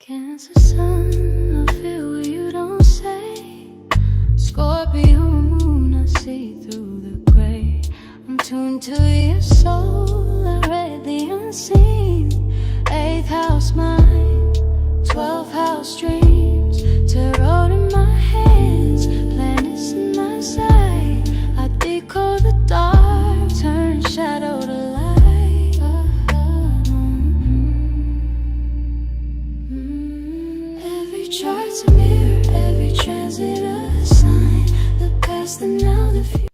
Cancer sun, I feel what you don't say. Scorpio moon, I see through the gray. I'm tuned to your soul, I read the unseen. 8th house mind, 12th house dreams. Tarot in my hands, planets in my sight. I decode the dark, turn shadow to light. Every chart's a mirror, every transit a sign. The past, the now, the future.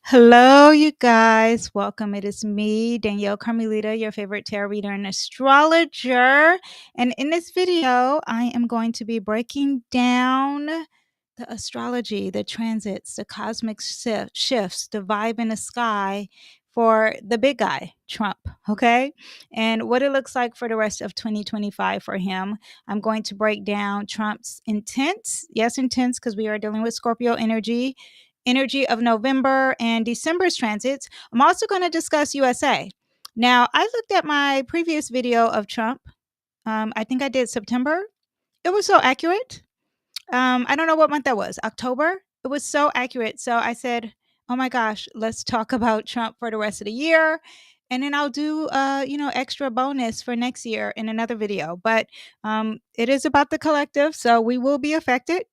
Hello, you guys. Welcome. It is me, Danyell Carmelita, your favorite tarot reader and astrologer. And in this video, I am going to be breaking down the astrology, the transits, the cosmic shifts, the vibe in the sky for the big guy, Trump, okay? And what it looks like for the rest of 2025 for him. I'm going to break down Trump's intents. Yes, intents, because we are dealing with Scorpio energy of November and December's transits. I'm also going to discuss USA. Now, I looked at my previous video of Trump. I think I did September. It was so accurate. I don't know what month that was. October. It was so accurate. So I said, "Oh my gosh, let's talk about Trump for the rest of the year." And then I'll do, extra bonus for next year in another video. But it is about the collective, so we will be affected.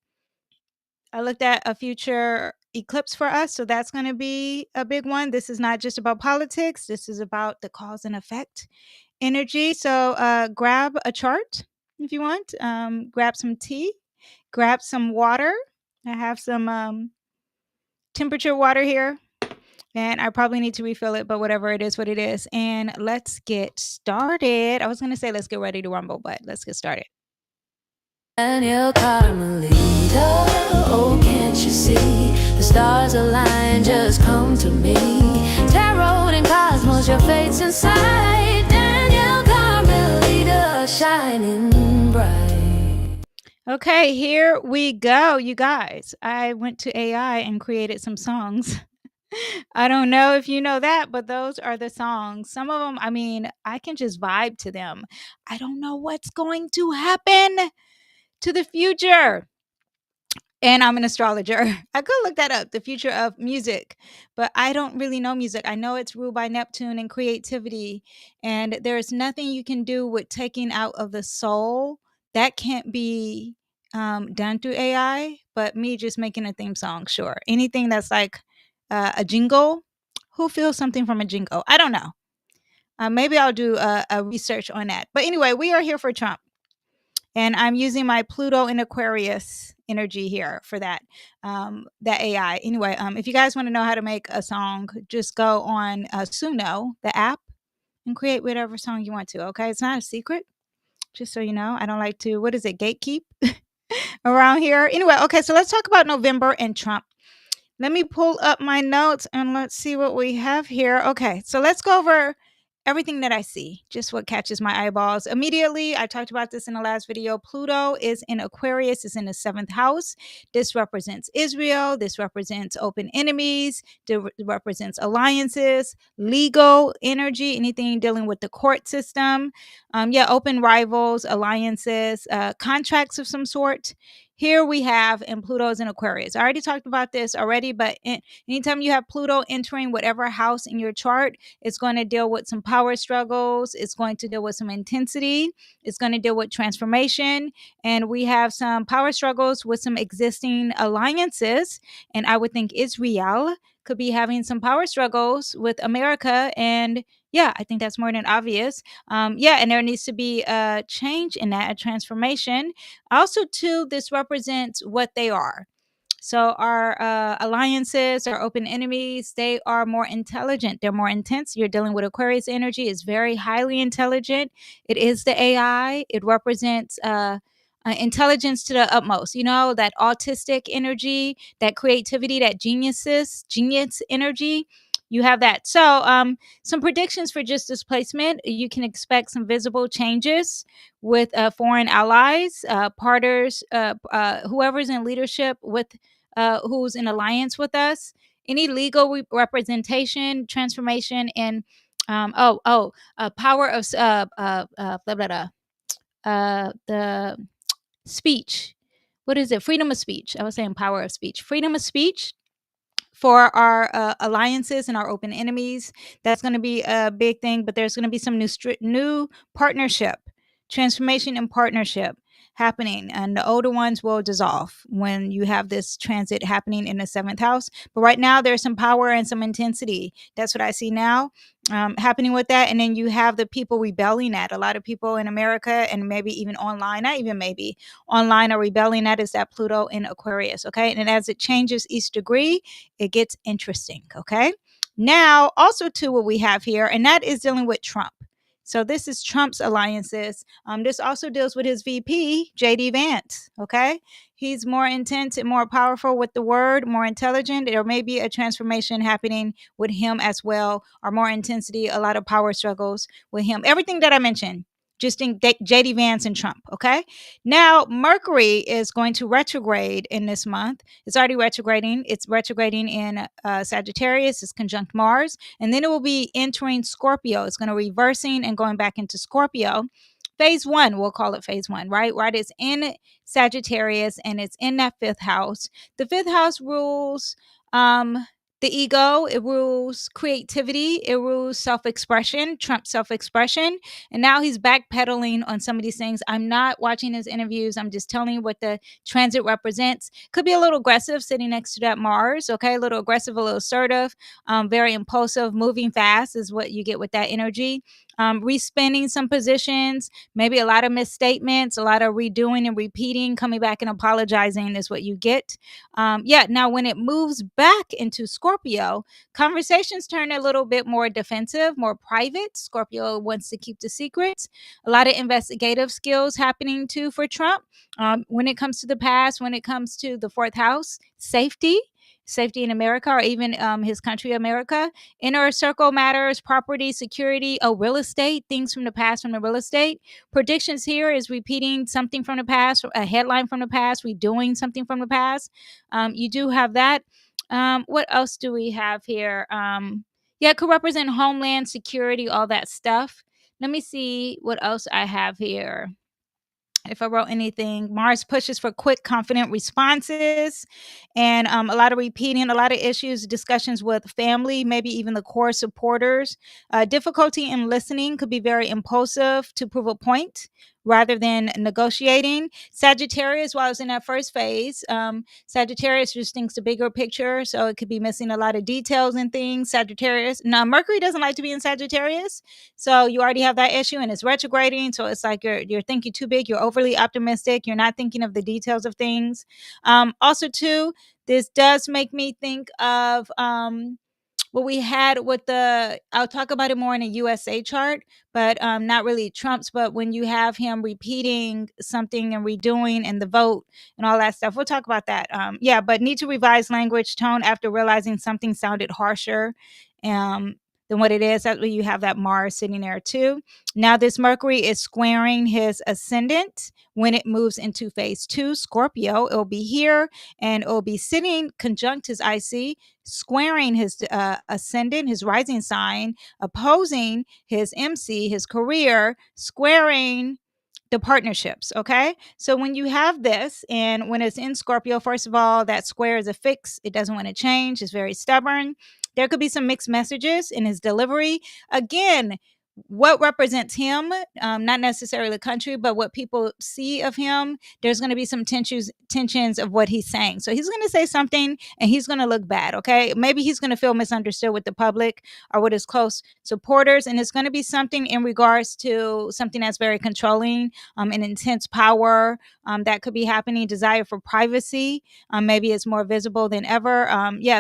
I looked at a future eclipse for us, so that's going to be a big one. This is not just about politics, this is about the cause and effect energy. So grab a chart if you want, grab some tea, grab some water. I have some temperature water here, and I probably need to refill it, but whatever, it is what it is. And let's get started. I was going to say let's get ready to rumble, but let's get started. Danyell Carmelita, oh can't you see? The stars align, just come to me. Tarot and cosmos, your fate's inside. Danyell Carmelita, shining bright. Okay, here we go, you guys. I went to AI and created some songs. I don't know if you know that, but those are the songs. Some of them, I mean, I can just vibe to them. I don't know what's going to happen to the future. And I'm an astrologer. I could look that up, the future of music, but I don't really know music. I know it's ruled by Neptune and creativity, and there's nothing you can do with taking out of the soul. That can't be done through AI, but me just making a theme song, sure. Anything that's like a jingle, who feels something from a jingle? I don't know. Maybe I'll do a research on that. But anyway, we are here for Trump. And I'm using my Pluto and Aquarius energy here for that AI. Anyway, if you guys want to know how to make a song, just go on Suno, the app, and create whatever song you want to. Okay, it's not a secret. Just so you know, I don't like to. What is it? Gatekeep around here. Anyway, okay. So let's talk about November and Trump. Let me pull up my notes and let's see what we have here. Okay, so let's go over everything that I see, just what catches my eyeballs. Immediately, I talked about this in the last video. Pluto is in Aquarius, is in the 7th house. This represents Israel. This represents open enemies. This represents alliances, legal energy, anything dealing with the court system. Open rivals, alliances, contracts of some sort. Here we have, and Pluto's in Aquarius. I already talked about this already, but anytime you have Pluto entering whatever house in your chart, it's going to deal with some power struggles. It's going to deal with some intensity. It's going to deal with transformation. And we have some power struggles with some existing alliances. And I would think Israel could be having some power struggles with America. And yeah, I think that's more than obvious. And there needs to be a change in that, a transformation. Also, too, this represents what they are. So our alliances, our open enemies, they are more intelligent. They're more intense. You're dealing with Aquarius energy. It's very highly intelligent. It is the AI. It represents intelligence to the utmost. You know, that autistic energy, that creativity, that genius energy. You have that. So some predictions for just displacement. You can expect some visible changes with foreign allies, partners, whoever's in leadership with who's in alliance with us. Any legal representation, transformation, and power of blah, blah, blah. the speech. What is it? Freedom of speech. I was saying power of speech. Freedom of speech for our alliances and our open enemies. That's going to be a big thing, but there's going to be some new partnership, transformation and partnership happening, and the older ones will dissolve when you have this transit happening in the seventh house. But right now, there's some power and some intensity. That's what I see now happening with that. And then you have the people rebelling at a lot of people in America, and maybe even online, not even maybe online, are rebelling at is that Pluto in Aquarius. Okay. And as it changes each degree, it gets interesting. Okay. Now, also, to what we have here, and that is dealing with Trump. So this is Trump's alliances. This also deals with his VP, JD Vance. Okay. He's more intense and more powerful with the word, more intelligent. There may be a transformation happening with him as well, or more intensity, a lot of power struggles with him. Everything that I mentioned, just in JD Vance and Trump. Okay. Now, Mercury is going to retrograde in this month. It's already retrograding. It's retrograding in Sagittarius. It's conjunct Mars. And then it will be entering Scorpio. It's going to reversing and going back into Scorpio. Phase one, we'll call it phase one, right? Right. It's in Sagittarius and it's in that fifth house. The fifth house rules the ego, it rules creativity, it rules self-expression, Trump's self-expression. And now he's backpedaling on some of these things. I'm not watching his interviews. I'm just telling you what the transit represents. Could be a little aggressive sitting next to that Mars, okay? A little aggressive, a little assertive, very impulsive, moving fast is what you get with that energy. Respinning some positions, maybe a lot of misstatements, a lot of redoing and repeating, coming back and apologizing is what you get. Now when it moves back into Scorpio, conversations turn a little bit more defensive, more private. Scorpio wants to keep the secrets. A lot of investigative skills happening too for Trump. When it comes to the past, when it comes to the fourth house, safety in America, or even his country, America. Inner circle matters, property, security, real estate, things from the past from the real estate. Predictions here is repeating something from the past, a headline from the past, redoing something from the past. You do have that. What else do we have here? It could represent homeland security, all that stuff. Let me see what else I have here. If I wrote anything, Mars pushes for quick, confident responses, and a lot of repeating, a lot of issues, discussions with family, maybe even the core supporters. Difficulty in listening, could be very impulsive to prove a point rather than negotiating. Sagittarius, while it's in that first phase, Sagittarius just thinks the bigger picture, so it could be missing a lot of details and things. Sagittarius. Now, Mercury doesn't like to be in Sagittarius, so you already have that issue, and it's retrograding. So it's like you're thinking too big. You're overly optimistic. You're not thinking of the details of things. Also, too, this does make me think of what we had with I'll talk about it more in a USA chart, but not really Trump's, but when you have him repeating something and redoing and the vote and all that stuff. We'll talk about that. But need to revise language tone after realizing something sounded harsher than what it is. That's where you have that Mars sitting there too. Now this Mercury is squaring his ascendant when it moves into phase two, Scorpio. It'll be here and it'll be sitting conjunct his IC, squaring his ascendant, his rising sign, opposing his MC, his career, squaring the partnerships. Okay. So when you have this and when it's in Scorpio, first of all, that square is a fix. It doesn't want to change. It's very stubborn. There could be some mixed messages in his delivery. Again, what represents him, not necessarily the country, but what people see of him, there's going to be some tensions of what he's saying. So he's going to say something and he's going to look bad, okay? Maybe he's going to feel misunderstood with the public or with his close supporters, and it's going to be something in regards to something that's very controlling, an intense power that could be happening, desire for privacy. Maybe it's more visible than ever.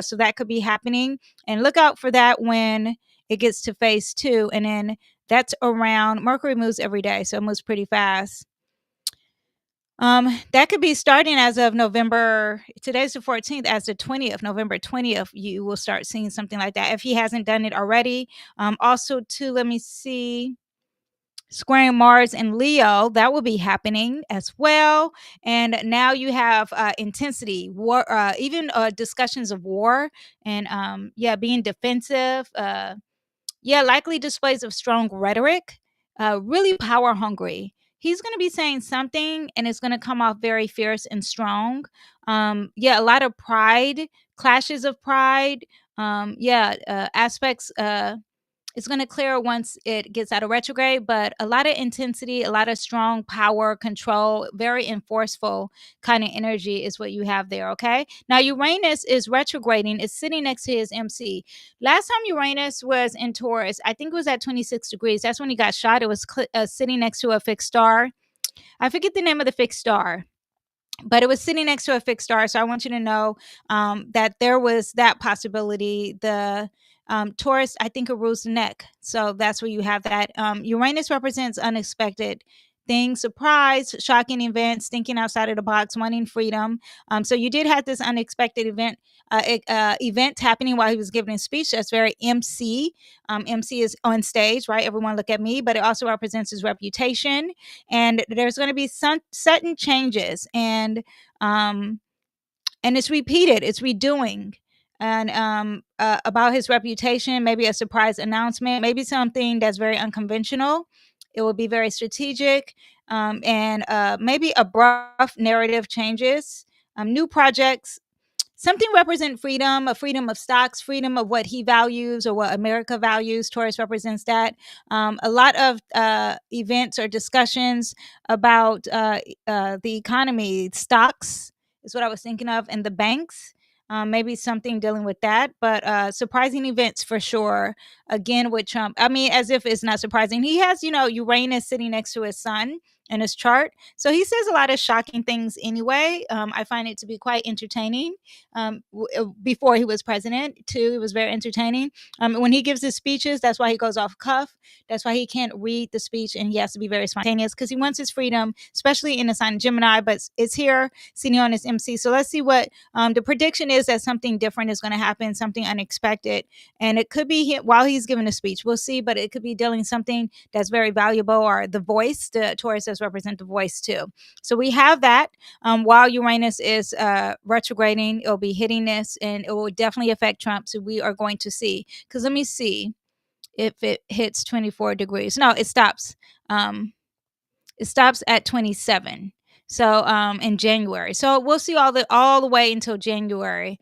So that could be happening. And look out for that when it gets to phase two. And then that's around, Mercury moves every day, so it moves pretty fast. That could be starting as of November. Today's the 14th. As the 20th, November 20th, you will start seeing something like that if he hasn't done it already. Also, too, let me see. Squaring Mars and Leo, that will be happening as well. And now you have intensity, war, even discussions of war, and being defensive. Likely displays of strong rhetoric, really power hungry. he's going to be saying something and it's going to come off very fierce and strong. Yeah, a lot of pride, clashes of pride. Aspects. It's going to clear once it gets out of retrograde, but a lot of intensity, a lot of strong power, control, very enforceful kind of energy is what you have there. Okay. Now, Uranus is retrograding, it's sitting next to his MC. Last time Uranus was in Taurus, I think it was at 26 degrees. That's when he got shot. It was sitting next to a fixed star. I forget the name of the fixed star, but it was sitting next to a fixed star. So I want you to know that there was that possibility. The Taurus, I think it rules the neck. So that's where you have that. Uranus represents unexpected things, surprise, shocking events, thinking outside of the box, wanting freedom. So you did have this unexpected event happening while he was giving a speech. That's very MC. MC is on stage, right? Everyone look at me, but it also represents his reputation. And there's going to be some sudden changes, um, and it's repeated, it's redoing, and about his reputation, maybe a surprise announcement, maybe something that's very unconventional. It will be very strategic, and maybe abrupt narrative changes, new projects. Something represent freedom, a freedom of stocks, freedom of what he values or what America values. Taurus represents that. A lot of events or discussions about the economy, stocks is what I was thinking of, and the banks. Maybe something dealing with that, but surprising events for sure. Again, with Trump, I mean, as if it's not surprising. He has, Uranus sitting next to his sun in his chart, so he says a lot of shocking things anyway. I find it to be quite entertaining. Before he was president too, it was very entertaining. When he gives his speeches, that's why he goes off cuff. That's why he can't read the speech, and he has to be very spontaneous because he wants his freedom, especially in the sign of Gemini. But it's here sitting on his MC. So let's see what the prediction is, that something different is going to happen, something unexpected, and it could be while he's giving a speech. We'll see, but it could be dealing something that's very valuable, or the voice. The Taurus does represent the voice too. So we have that. While Uranus is retrograding, it'll be hitting this, and it will definitely affect Trump. So we are going to see, because let me see if it hits 24 degrees. No, it stops. It stops at 27. So in January. So we'll see all the way until January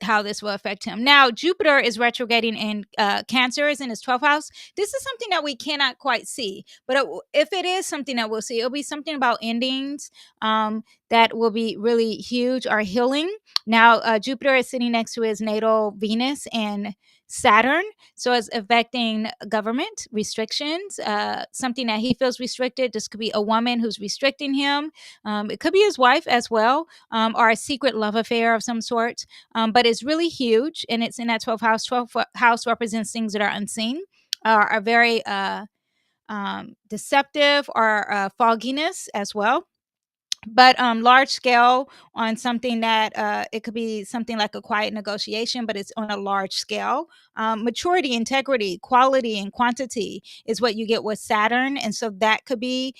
how this will affect him. Now, Jupiter is retrograding in Cancer, is in his 12th house. This is something that we cannot quite see, but if it is something that we'll see, it'll be something about endings that will be really huge, or healing. Now, Jupiter is sitting next to his natal Venus and Saturn, so it's affecting government restrictions, something that he feels restricted. This could be a woman who's restricting him. It could be his wife as well, or a secret love affair of some sort. But it's really huge, and it's in that 12th house. 12th house represents things that are unseen, are very deceptive, or fogginess as well. But large scale, on something that it could be something like a quiet negotiation, but it's on a large scale. Maturity, integrity, quality, and quantity is what you get with Saturn, and so that could be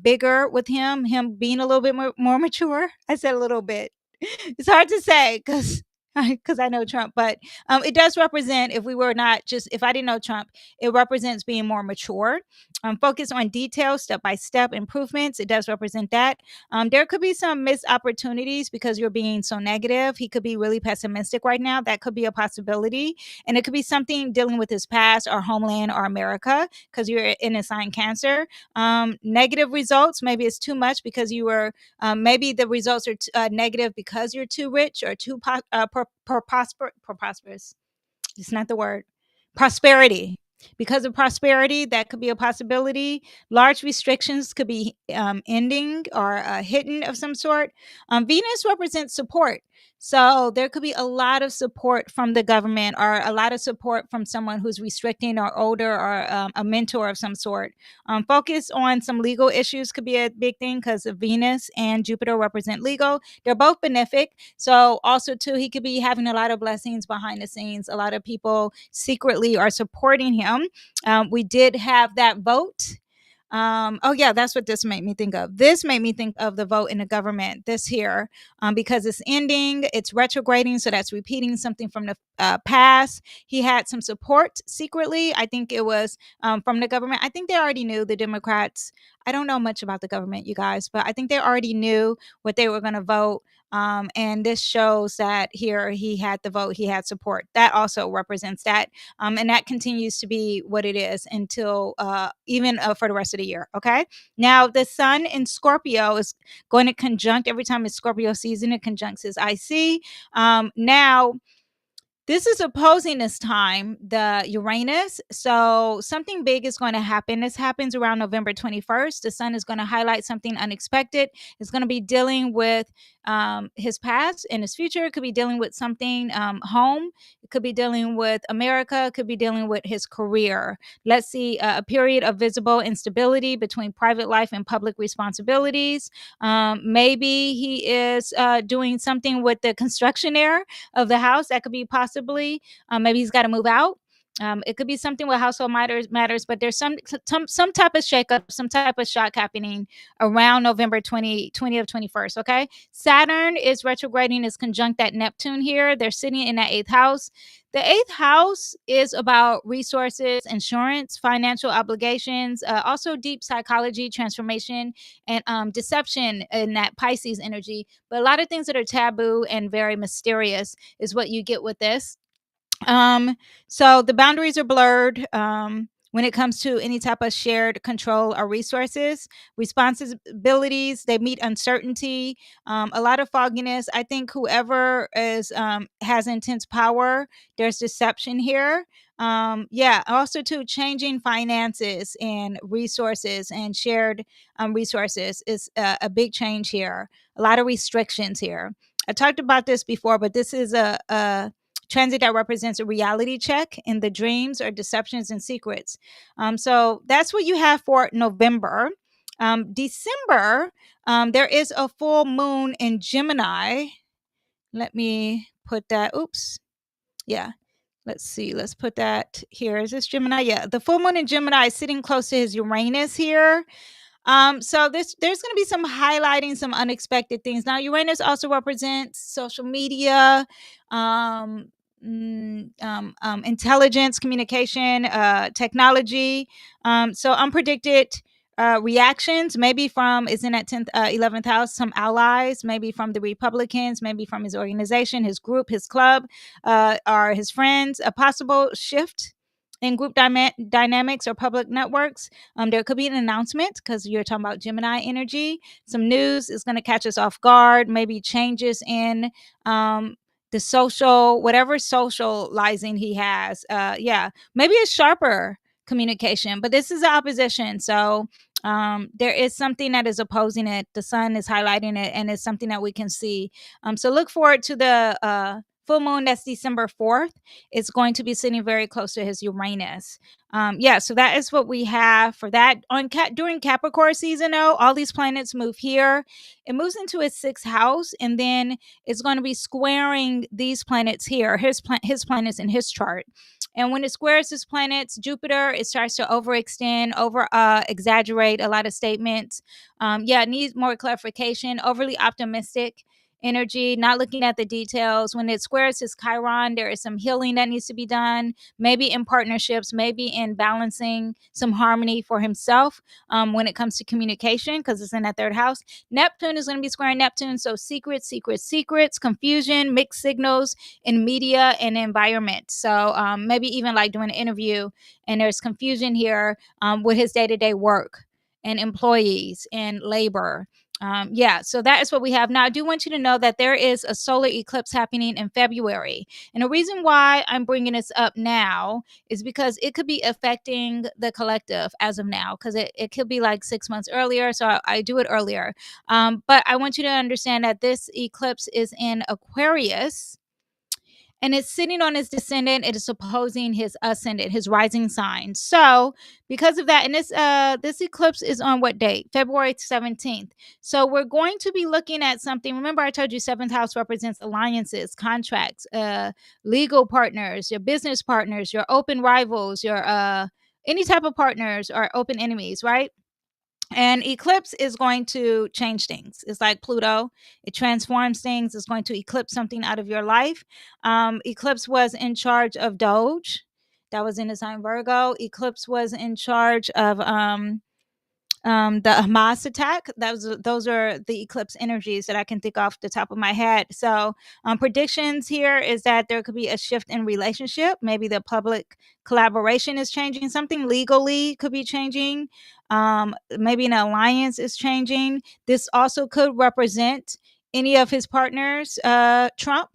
bigger with him being a little bit more mature. I said a little bit. It's hard to say because I know Trump, but it does represent, if I didn't know Trump, it represents being more mature, focus on details, step by step improvements. It does represent that. There could be some missed opportunities because you're being so negative. He could be really pessimistic right now. That could be a possibility. And it could be something dealing with his past, or homeland, or America, because you're in a sign Cancer. Negative results, maybe it's too much because you were, maybe the results are negative because you're too rich, or too prosperous. It's not the word. Prosperity. Because of prosperity, that could be a possibility. Large restrictions could be ending, or hidden of some sort. Venus represents support. So there could be a lot of support from the government, or a lot of support from someone who's restricting, or older, or a mentor of some sort. Focus on some legal issues could be a big thing, because Venus and Jupiter represent legal. They're both benefic. So also too, he could be having a lot of blessings behind the scenes. A lot of people secretly are supporting him. We did have that vote. Oh yeah, that's what this made me think of. This made me think of the vote in the government this here, because it's ending, it's retrograding, so that's repeating something from the past. He had some support secretly. I think it was from the government. I think they already knew, the Democrats. I don't know much about the government, you guys, but I think they already knew what they were going to vote. And this shows that here he had the vote, he had support. That also represents that. And that continues to be what it is until even for the rest of the year. Okay. Now, the sun in Scorpio is going to conjunct every time it's Scorpio season, it conjuncts his IC. Now, this is opposing this time, the Uranus. So something big is going to happen. This happens around November 21st. The sun is going to highlight something unexpected. It's going to be dealing with his past and his future. It could be dealing with something home. It could be dealing with America. It could be dealing with his career. Let's see a period of visible instability between private life and public responsibilities. Maybe he is doing something with the constructionaire of the house. That could be possibly maybe he's got to move out. It could be something with household matters, but there's some type of shakeup, some type of shock happening around November 20th, 21st. Okay, Saturn is retrograding, is conjunct at Neptune here. They're sitting in that eighth house. The eighth house is about resources, insurance, financial obligations, also deep psychology, transformation, and deception in that Pisces energy. But a lot of things that are taboo and very mysterious is what you get with this. So the boundaries are blurred when it comes to any type of shared control or resources, responsibilities. They meet uncertainty, a lot of fogginess. I think whoever is has intense power, there's deception here. Yeah, also too, changing finances and resources and shared resources is a big change here. A lot of restrictions here. I talked about this before, but this is a transit that represents a reality check in the dreams or deceptions and secrets. So that's what you have for November. December, there is a full moon in Gemini. Let me put that. Oops. Yeah. Let's see. Let's put that here. Is this Gemini? Yeah. The full moon in Gemini is sitting close to his Uranus here. So there's going to be some highlighting some unexpected things. Now, Uranus also represents social media, um, intelligence, communication, technology. So unpredicted reactions, maybe from is in that 10th, 11th house, some allies, maybe from the Republicans, maybe from his organization, his group, his club, or his friends. A possible shift in group dynamics or public networks. There could be an announcement because you're talking about Gemini energy. Some news is going to catch us off guard, maybe changes in the social, whatever socializing he has. Yeah, maybe a sharper communication, but this is the opposition. So there is something that is opposing it. The sun is highlighting it, and it's something that we can see. So look forward to the full moon. That's December 4th. It's going to be sitting very close to his Uranus. Yeah, so that is what we have for that. During Capricorn season, though, all these planets move here. It moves into its sixth house, and then it's going to be squaring these planets here, his planets in his chart. And when it squares his planets, Jupiter, it starts to overextend, exaggerate a lot of statements. Yeah, it needs more clarification, overly optimistic energy, not looking at the details. When it squares his Chiron, there is some healing that needs to be done, maybe in partnerships, maybe in balancing some harmony for himself when it comes to communication, because it's in that third house. Neptune is going to be squaring Neptune. So secrets, confusion, mixed signals in media and environment. So maybe even like doing an interview and there's confusion here with his day-to-day work and employees and labor. Yeah, so that is what we have. Now, I do want you to know that there is a solar eclipse happening in February. And the reason why I'm bringing this up now is because it could be affecting the collective as of now, because it could be like 6 months earlier. So I do it earlier. But I want you to understand that this eclipse is in Aquarius. And it's sitting on his descendant. It is opposing his ascendant, his rising sign. So because of that, and this eclipse is on what date? February 17th. So we're going to be looking at something. Remember, I told you seventh house represents alliances, contracts, legal partners, your business partners, your open rivals, your any type of partners or open enemies, right? And eclipse is going to change things. It's like Pluto. It transforms things. It's going to eclipse something out of your life. Eclipse was in charge of Doge. That was in the sign Virgo. Eclipse was in charge of the Hamas attack. Those are the eclipse energies that I can think off the top of my head. So predictions here is that there could be a shift in relationship. Maybe the public collaboration is changing. Something legally could be changing. Maybe an alliance is changing. This also could represent any of his partners, Trump,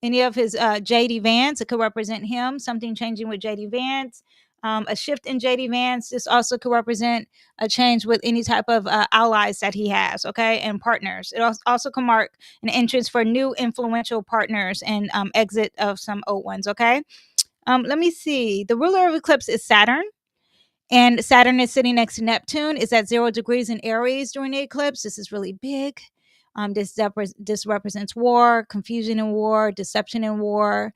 any of his JD Vance. It could represent him. Something changing with JD Vance. A shift in JD Vance. This also could represent a change with any type of allies that he has, okay, and partners. It also can mark an entrance for new influential partners and exit of some old ones, okay. Let me see. The ruler of eclipse is Saturn. And Saturn is sitting next to Neptune. Is at 0 degrees in Aries during the eclipse. This is really big. This represents war, confusion in war, deception in war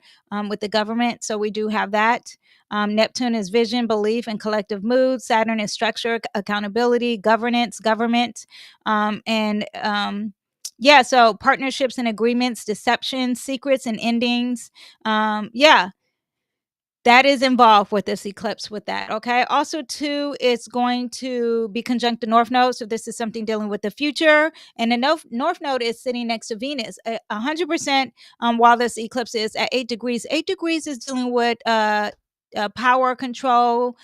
with the government. So we do have that. Neptune is vision, belief, and collective mood. Saturn is structure, accountability, governance, government, yeah. So partnerships and agreements, deception, secrets and endings. Yeah, that is involved with this eclipse with that, okay. Also too, it's going to be conjunct the north node, so this is something dealing with the future. And the north node is sitting next to Venus 100%, while this eclipse is at 8 degrees. 8 degrees is dealing with power, control,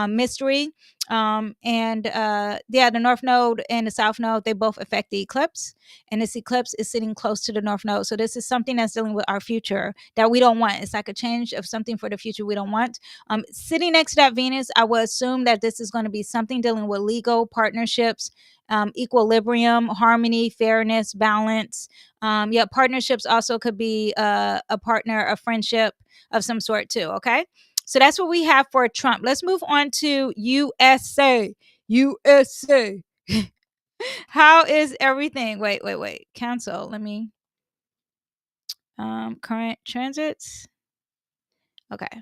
mystery, and yeah, the north node and the south node, they both affect the eclipse, and this eclipse is sitting close to the north node. So this is something that's dealing with our future that we don't want. It's like a change of something for the future we don't want. Sitting next to that Venus, I would assume that this is going to be something dealing with legal partnerships, equilibrium, harmony, fairness, balance. Yeah, partnerships also could be a partner, a friendship of some sort too, okay. So that's what we have for Trump. Let's move on to USA. USA. How is everything? Wait. Cancel. Let me current transits. Okay.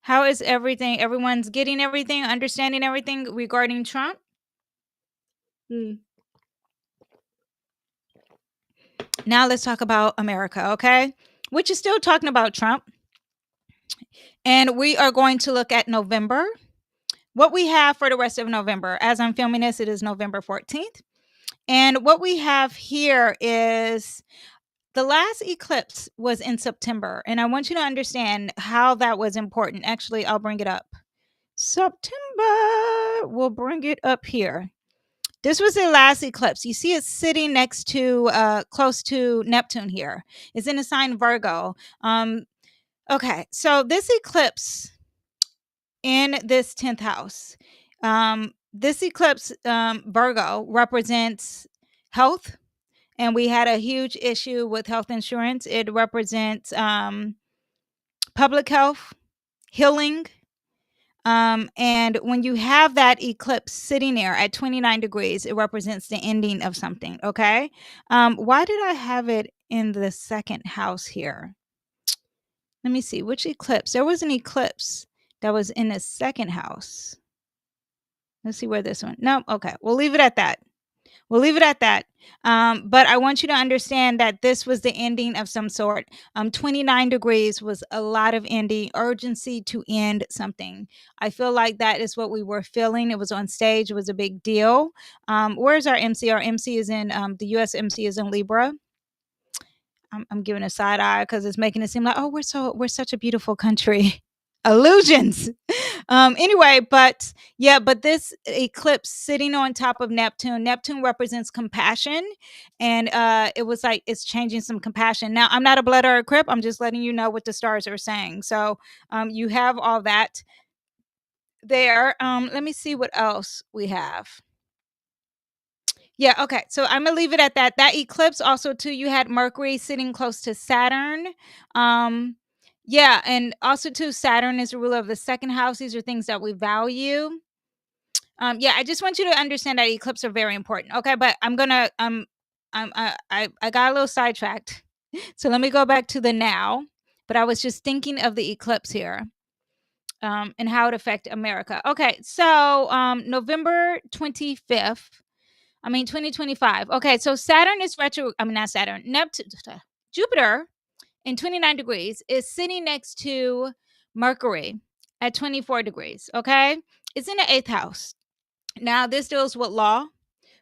How is everything? Everyone's getting everything, understanding everything regarding Trump? Now let's talk about America, okay? Which is still talking about Trump. And we are going to look at November. What we have for the rest of November. As I'm filming this, it is November 14th. And what we have here is the last eclipse was in September. And I want you to understand how that was important. Actually, I'll bring it up. September. We'll bring it up here. This was the last eclipse. You see it sitting next to, close to Neptune here. It's in the sign Virgo. Okay, so this eclipse in this 10th house, this eclipse, Virgo, represents health. And we had a huge issue with health insurance. It represents public health, healing. And when you have that eclipse sitting there at 29 degrees, it represents the ending of something. Okay. Why did I have it in the second house here? Let me see which eclipse. There was an eclipse that was in the second house. Let's see where this one. No. Okay. We'll leave it at that. We'll leave it at that. But I want you to understand that this was the ending of some sort. 29 degrees was a lot of ending, urgency to end something. I feel like that is what we were feeling. It was on stage. It was a big deal. Where's our MC? Our MC is in, the US MC is in Libra. I'm giving a side eye because it's making it seem like, oh, we're such a beautiful country. Illusions. Anyway, but this eclipse sitting on top of Neptune represents compassion, and it was like it's changing some compassion. Now, I'm not a blood or a crip. I'm just letting you know what the stars are saying. So you have all that there. Let me see what else we have. Yeah, okay. So I'm gonna leave it at that. That eclipse also too, you had Mercury sitting close to Saturn. Yeah, and also too, Saturn is a ruler of the second house. These are things that we value. Yeah, I just want you to understand that eclipses are very important. Okay, but I'm gonna I got a little sidetracked. So let me go back to the now. But I was just thinking of the eclipse here. And how it affect America. Okay, so November 25th. 2025. Okay, so Saturn is retro. I mean, not Saturn. Neptune, Jupiter, in 29 degrees is sitting next to Mercury at 24 degrees. Okay, it's in the eighth house. Now, this deals with law,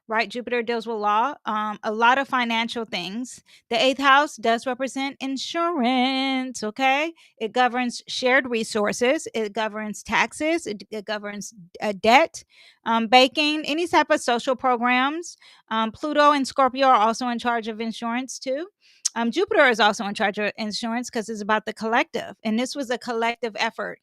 right? Jupiter deals with law, a lot of financial things. The eighth house does represent insurance, okay? It governs shared resources, it governs taxes, it governs debt, banking, any type of social programs. Pluto and Scorpio are also in charge of insurance too. Jupiter is also in charge of insurance because it's about the collective, and this was a collective effort.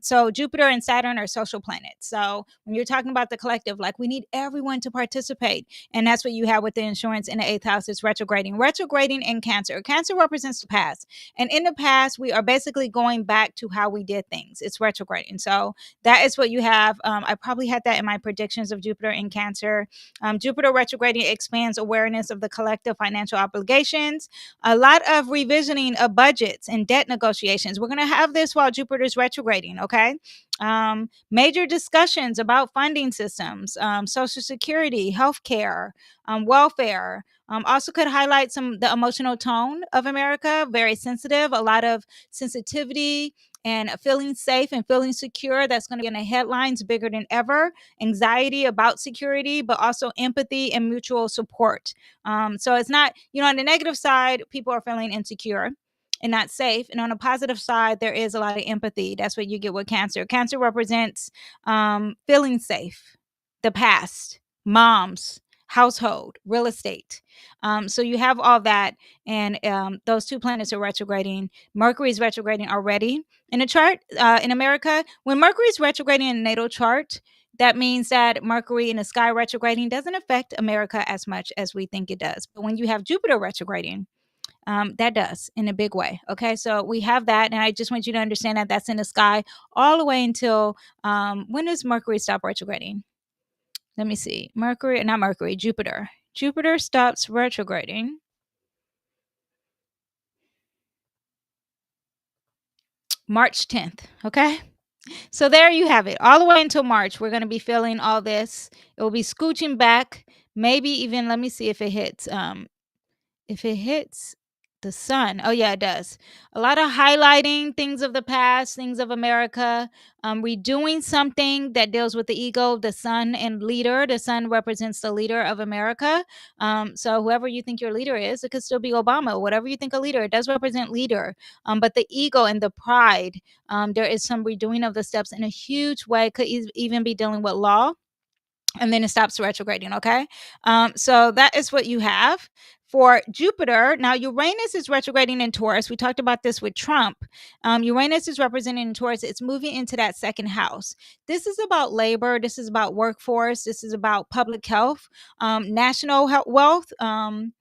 So Jupiter and Saturn are social planets. So when you're talking about the collective, like we need everyone to participate, and that's what you have with the insurance in the eighth house. It's retrograding in Cancer. Cancer represents the past, and in the past, we are basically going back to how we did things. It's retrograding. So that is what you have. I probably had that in my predictions of Jupiter in Cancer. Jupiter retrograding expands awareness of the collective financial obligations, a lot of revisioning of budgets and debt negotiations. We're going to have this while Jupiter's retrograding, okay? Major discussions about funding systems, Social Security, healthcare, welfare. Also could highlight the emotional tone of America, very sensitive, a lot of sensitivity and feeling safe and feeling secure. That's going to be in the headlines bigger than ever. Anxiety about security, but also empathy and mutual support. So it's not, on the negative side, people are feeling insecure and not safe. And on the positive side, there is a lot of empathy. That's what you get with Cancer. Cancer represents feeling safe, the past, moms, household, real estate. So you have all that. And those two planets are retrograding. Mercury is retrograding already in a chart in America. When Mercury is retrograding in a natal chart, that means that Mercury in the sky retrograding doesn't affect America as much as we think it does. But when you have Jupiter retrograding, that does in a big way. Okay, so we have that, and I just want you to understand that that's in the sky all the way until when does Mercury stop retrograding? Let me see. Jupiter. Jupiter stops retrograding March 10th. Okay. So there you have it. All the way until March, we're going to be feeling all this. It will be scooching back. Maybe even, let me see if it hits. If it hits the sun. Oh yeah, it does. A lot of highlighting things of the past, things of America. Redoing something that deals with the ego, the sun and leader. The sun represents the leader of America. So whoever you think your leader is, it could still be Obama. Whatever you think a leader, it does represent leader. But the ego and the pride, there is some redoing of the steps in a huge way. Could even be dealing with law, and then it stops retrograding. Okay. So that is what you have for Jupiter. Now, Uranus is retrograding in Taurus. We talked about this with Trump. Uranus is representing in Taurus. It's moving into that second house. This is about labor. This is about workforce. This is about public health, national wealth, and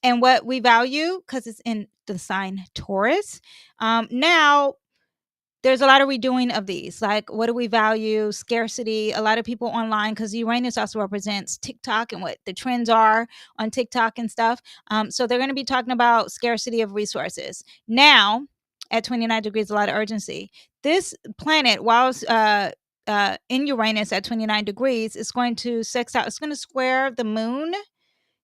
what we value because it's in the sign Taurus. Now, there's a lot of redoing of these. Like, what do we value? Scarcity. A lot of people online, because Uranus also represents TikTok and what the trends are on TikTok and stuff. So they're going to be talking about scarcity of resources. Now, at 29 degrees, a lot of urgency. This planet, while in Uranus at 29 degrees, is going to sextile. It's going to square the moon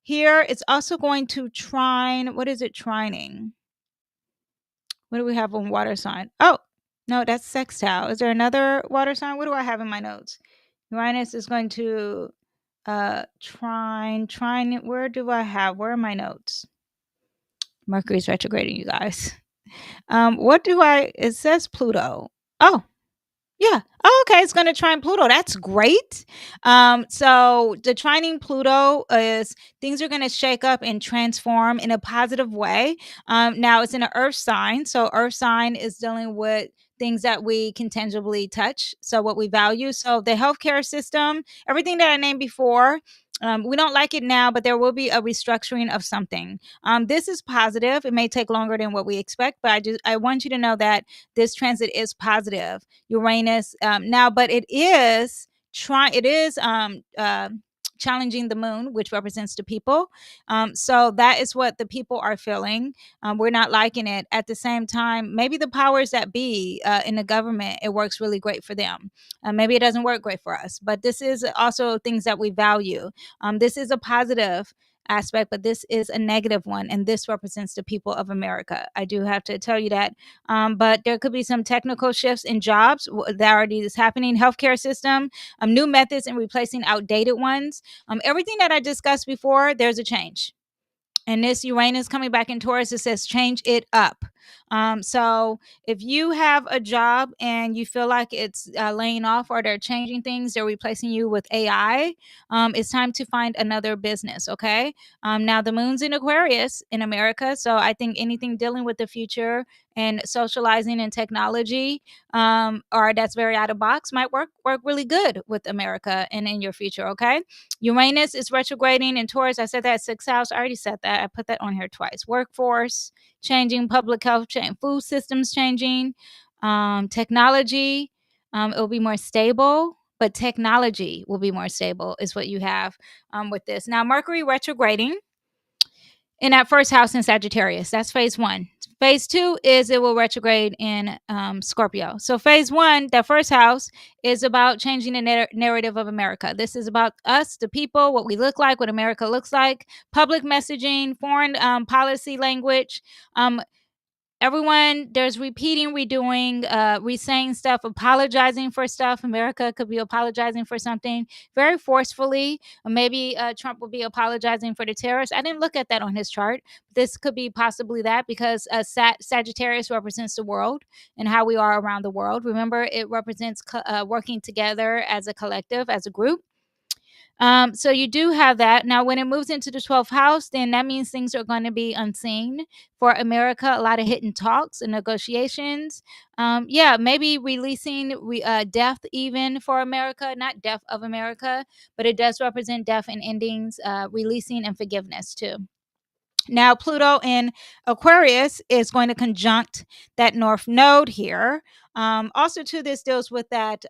here. It's also going to trine. What is it trining? What do we have on water sign? Oh, no, that's sextile. Is there another water sign? What do I have in my notes? Uranus is going to trine. Where are my notes? Mercury's retrograding, you guys. It says Pluto. Oh, yeah. Oh, okay. It's going to trine Pluto. That's great. So the trining Pluto is things are going to shake up and transform in a positive way. Now it's in an earth sign. So earth sign is dealing with things that we can tangibly touch. So what we value. So the healthcare system, everything that I named before, we don't like it now, but there will be a restructuring of something. This is positive. It may take longer than what we expect, but I want you to know that this transit is positive. Uranus now, but it is challenging the moon, which represents the people. So that is what the people are feeling. We're not liking it. At the same time, maybe the powers that be in the government, it works really great for them. Maybe it doesn't work great for us, but this is also things that we value. This is a positive. aspect, but this is a negative one, and this represents the people of America. I do have to tell you that. But there could be some technical shifts in jobs that already is happening. Healthcare system, new methods and replacing outdated ones. Everything that I discussed before, there's a change. And this Uranus coming back in Taurus, it says change it up. So if you have a job and you feel like it's laying off or they're changing things, they're replacing you with AI, it's time to find another business. Okay. Now the moon's in Aquarius in America. So I think anything dealing with the future and socializing and technology, or that's very out of box, might work really good with America and in your future. Okay. Uranus is retrograding in Taurus. I said that 6th house. I already said that. I put that on here twice. Workforce changing, public health change, food systems changing, technology. It will be more stable, but technology will be more stable is what you have with this. Now, Mercury retrograding in that 1st house in Sagittarius. That's phase 1. Phase 2 is it will retrograde in Scorpio. So phase 1, that 1st house, is about changing the narrative of America. This is about us, the people, what we look like, what America looks like, public messaging, foreign policy language. Everyone, there's repeating, redoing, re-saying stuff, apologizing for stuff. America could be apologizing for something very forcefully. Or maybe Trump will be apologizing for the terrorists. I didn't look at that on his chart. This could be possibly that because Sagittarius represents the world and how we are around the world. Remember, it represents working together as a collective, as a group. So you do have that. Now, when it moves into the 12th house, then that means things are going to be unseen for America. A lot of hidden talks and negotiations. Yeah, maybe releasing death even for America, not death of America, but it does represent death and endings, releasing and forgiveness too. Now, Pluto in Aquarius is going to conjunct that North Node here. Also, too, this deals with that.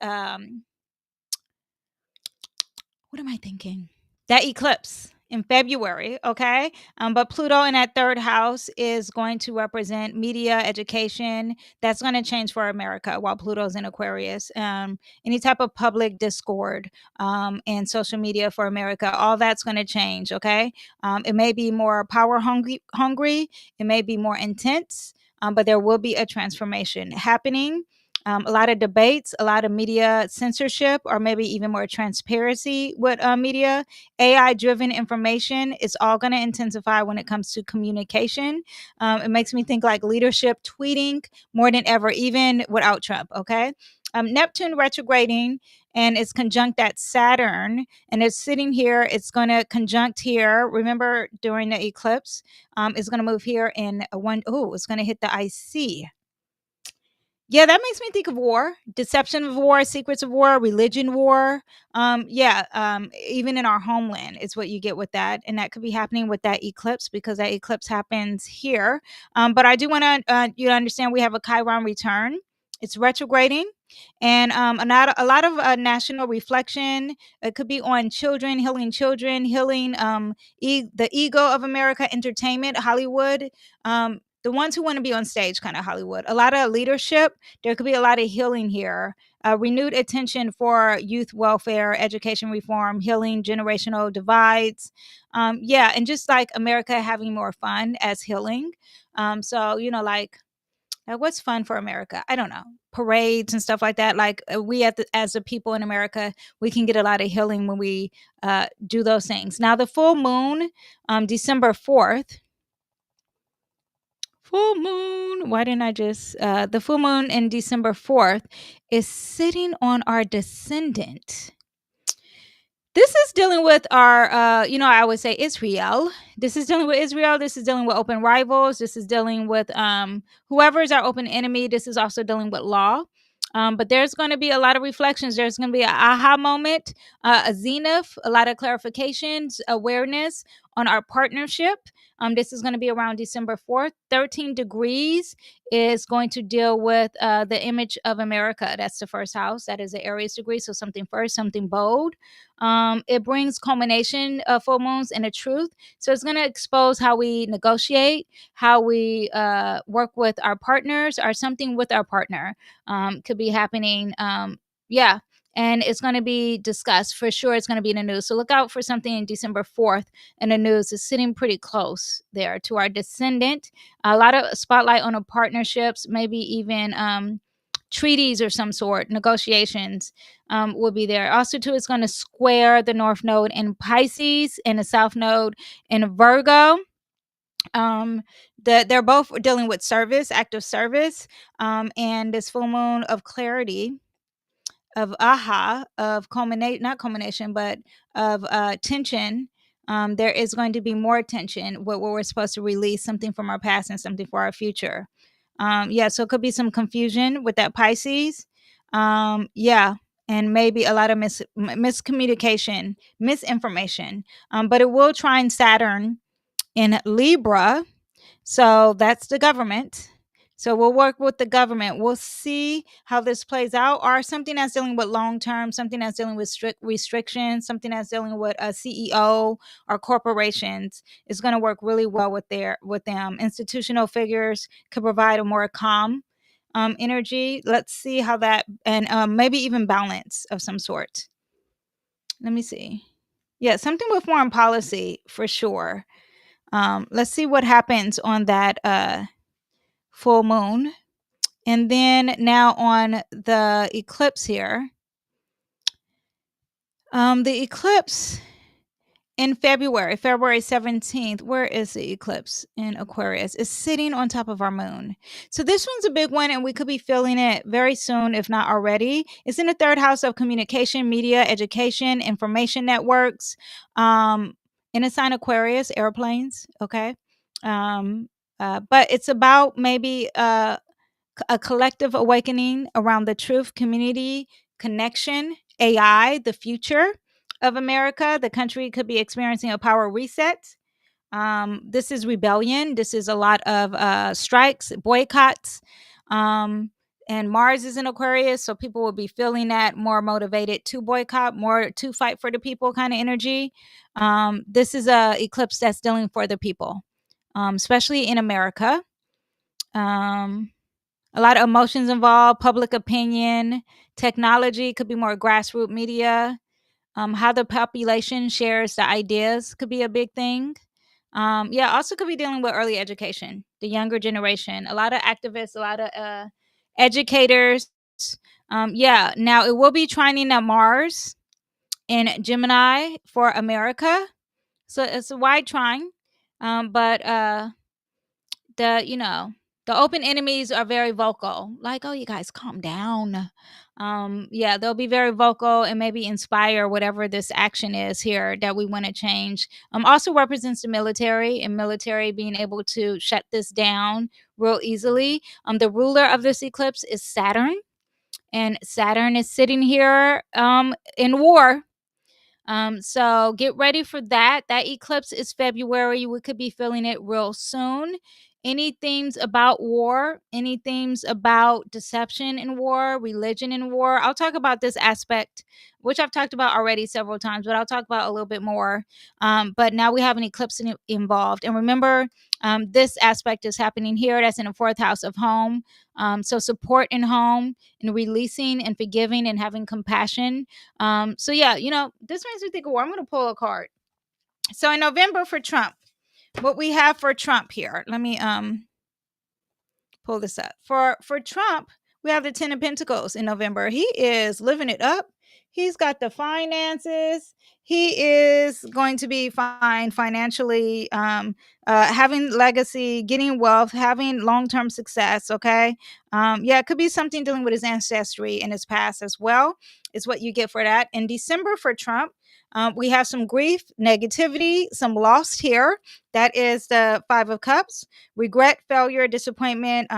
What am I thinking? That eclipse in February, okay? But Pluto in that 3rd house is going to represent media, education. That's going to change for America while Pluto's in Aquarius. Any type of public discord and social media for America, all that's going to change, okay? It may be more power hungry. It may be more intense, but there will be a transformation happening. A lot of debates, a lot of media censorship, or maybe even more transparency with media. AI driven information is all going to intensify when it comes to communication. It makes me think like leadership tweeting more than ever, even without Trump. Okay. Neptune retrograding and it's conjunct at Saturn and it's sitting here. It's going to conjunct here. Remember during the eclipse, it's going to move here in it's going to hit the IC. Yeah, that makes me think of war, deception of war, secrets of war, religion war. Even in our homeland is what you get with that. And that could be happening with that eclipse because that eclipse happens here. But I do want you to understand we have a Chiron return. It's retrograding. And a lot of national reflection. It could be on children, healing the ego of America, entertainment, Hollywood. The ones who want to be on stage, kind of Hollywood. A lot of leadership. There could be a lot of healing here. Renewed attention for youth welfare, education reform, healing generational divides. And just like America having more fun as healing. What's fun for America? I don't know. Parades and stuff like that. Like we as the people in America, we can get a lot of healing when we do those things. Now the full moon, December 4th. Full moon. Why didn't I just the full moon in December 4th is sitting on our descendant. This is dealing with our, I would say Israel. This is dealing with Israel. This is dealing with open rivals. This is dealing with whoever is our open enemy. This is also dealing with law. But there's going to be a lot of reflections. There's going to be an aha moment, a zenith, a lot of clarifications, awareness on our partnership. This is going to be around December 4th. 13 degrees is going to deal with the image of America. That's the 1st house. That is an Aries degree. So something first, something bold. It brings culmination of full moons and a truth. So it's going to expose how we negotiate, how we work with our partners or something with our partner. Could be happening. and it's going to be discussed for sure. It's going to be in the news. So look out for something in December 4th in the news. It's sitting pretty close there to our descendant. A lot of spotlight on the partnerships, maybe even treaties or some sort, negotiations will be there. Also, too, it's going to square the North Node in Pisces and the South Node in Virgo. They're both dealing with service, active service, and this full moon of clarity, of of not culmination, but of tension. There is going to be more tension where we're supposed to release something from our past and something for our future. Yeah, so it could be some confusion with that Pisces. Yeah, and maybe a lot of miscommunication, misinformation. But it will trine Saturn in Libra, so that's the government. So we'll work with the government. We'll see how this plays out, or something that's dealing with long term, something that's dealing with strict restrictions, something that's dealing with a CEO or corporations is going to work really well with them. Institutional figures could provide a more calm energy. Let's see how that, and maybe even balance of some sort. Let me see. Yeah, something with foreign policy for sure. Let's see what happens on that full moon. And then now on the eclipse here, the eclipse in February 17th, where is the eclipse in Aquarius? It's sitting on top of our moon. So this one's a big one, and we could be feeling it very soon, if not already. It's in the third house of communication, media, education, information networks. In a sign Aquarius, airplanes, okay? But it's about maybe a collective awakening around the truth, community, connection, AI, the future of America. The country could be experiencing a power reset. This is rebellion. This is a lot of strikes, boycotts. And Mars is in Aquarius, so people will be feeling that, more motivated to boycott, more to fight for the people kind of energy. This is a eclipse that's dealing for the people, especially in America. A lot of emotions involved, public opinion, technology could be more grassroots media. How the population shares the ideas could be a big thing. Yeah, also could be dealing with early education, the younger generation. A lot of activists, a lot of educators. Yeah, now it will be trining at Mars in Gemini for America. So it's a wide trine. But the open enemies are very vocal, like, oh, you guys calm down. Yeah, they'll be very vocal and maybe inspire whatever this action is here that we want to change. Also represents the military, and military being able to shut this down real easily. The ruler of this eclipse is Saturn, and Saturn is sitting here in war. So get ready for that. That eclipse is February. We could be feeling it real soon. Any themes about war, any themes about deception in war, religion in war. I'll talk about this aspect, which I've talked about already several times, but I'll talk about a little bit more. But now we have an eclipse involved. And remember, this aspect is happening here. That's in the fourth house of home. So support in home and releasing and forgiving and having compassion. So yeah, this makes me think of war. I'm going to pull a card. So in November for Trump, what we have for Trump here. Let me pull this up. For Trump, we have the 10 of Pentacles in November. He is living it up. He's got the finances. He is going to be fine financially, having legacy, getting wealth, having long-term success. Okay. Yeah, it could be something dealing with his ancestry and his past as well, is what you get for that. In December for Trump, we have some grief, negativity, some loss here. That is the Five of Cups. Regret, failure, disappointment,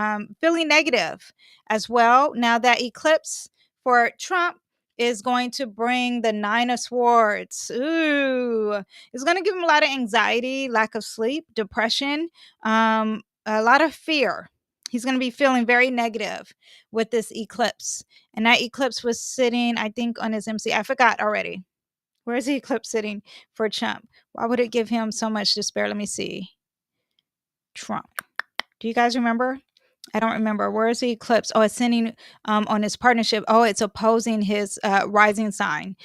feeling negative as well. Now that eclipse for Trump is going to bring the Nine of Swords. Ooh, it's going to give him a lot of anxiety, lack of sleep, depression, a lot of fear. He's going to be feeling very negative with this eclipse. And that eclipse was sitting, I think, on his MC. I forgot already. Where is the eclipse sitting for Trump? Why would it give him so much despair? Let me see. Trump. Do you guys remember? I don't remember. Where is the eclipse? Oh, it's sending on his partnership. Oh, it's opposing his rising sign.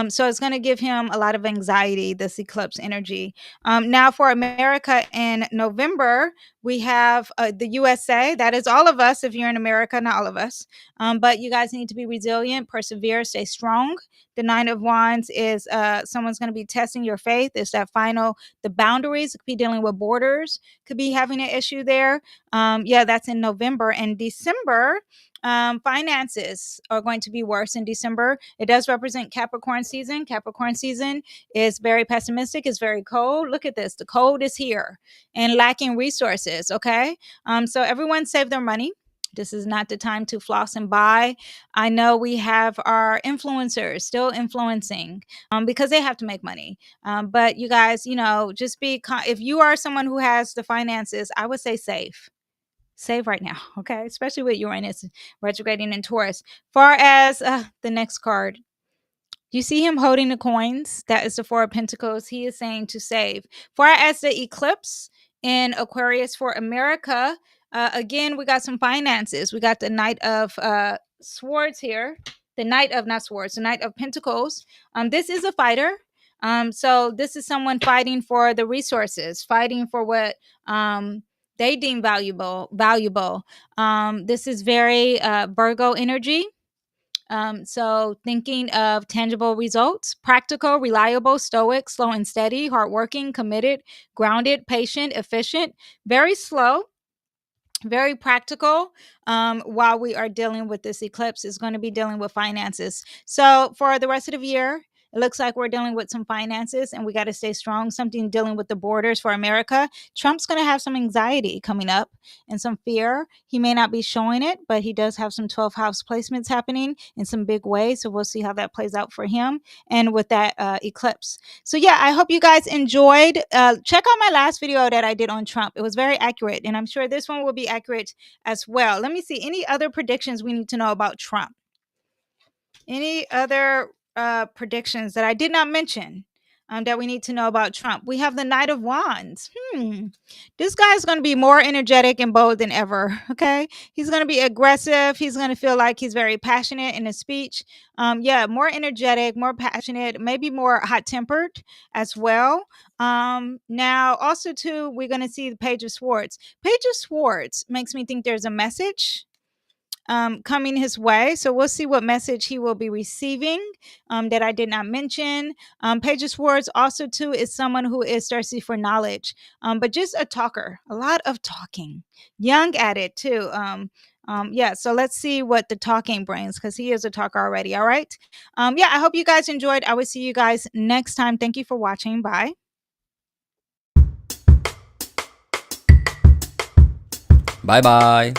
So it's going to give him a lot of anxiety, this eclipse energy. Now, for America in November, we have the USA. That is all of us. If you're in America, not all of us. But you guys need to be resilient, persevere, stay strong. The Nine of Wands is someone's going to be testing your faith. It's that final, the boundaries, could be dealing with borders, could be having an issue there. Yeah, that's in November. And December, finances are going to be worse in December. It does represent Capricorn season. Capricorn season is very pessimistic, it's very cold. Look at this. The cold is here and lacking resources. Okay. So everyone save their money. This is not the time to floss and buy. I know we have our influencers still influencing because they have to make money. But you guys, just if you are someone who has the finances, I would say save right now, okay? Especially with Uranus retrograding in Taurus. Far as the next card, you see him holding the coins. That is the Four of Pentacles. He is saying to save. Far as the eclipse in Aquarius for America, again, we got some finances. We got the Knight of Swords here. The Knight of, not Swords, the Knight of Pentacles. This is a fighter. So this is someone fighting for the resources, fighting for what they deem valuable. This is very Virgo energy. So thinking of tangible results, practical, reliable, stoic, slow and steady, hardworking, committed, grounded, patient, efficient, very slow, very practical. While we are dealing with this eclipse, is going to be dealing with finances. So for the rest of the year, it looks like we're dealing with some finances and we got to stay strong. Something dealing with the borders for America. Trump's going to have some anxiety coming up and some fear. He may not be showing it, but he does have some 12th house placements happening in some big ways. So we'll see how that plays out for him and with that eclipse. So yeah, I hope you guys enjoyed. Check out my last video that I did on Trump. It was very accurate, and I'm sure this one will be accurate as well. Let me see. Any other predictions we need to know about Trump? Any other predictions that I did not mention that we need to know about Trump? We have the Knight of Wands. This guy is going to be more energetic and bold than ever. Okay. He's going to be aggressive. He's going to feel like he's very passionate in his speech. Yeah, more energetic, more passionate, maybe more hot tempered as well. Now, also, too, we're going to see the Page of Swords. Page of Swords makes me think there's a message coming his way. So we'll see what message he will be receiving that I did not mention. Page of Swords also too is someone who is thirsty for knowledge, but just a talker, a lot of talking, young at it too. Yeah, so let's see what the talking brings because he is a talker already. All right. Yeah, I hope you guys enjoyed. I will see you guys next time. Thank you for watching. Bye. Bye bye.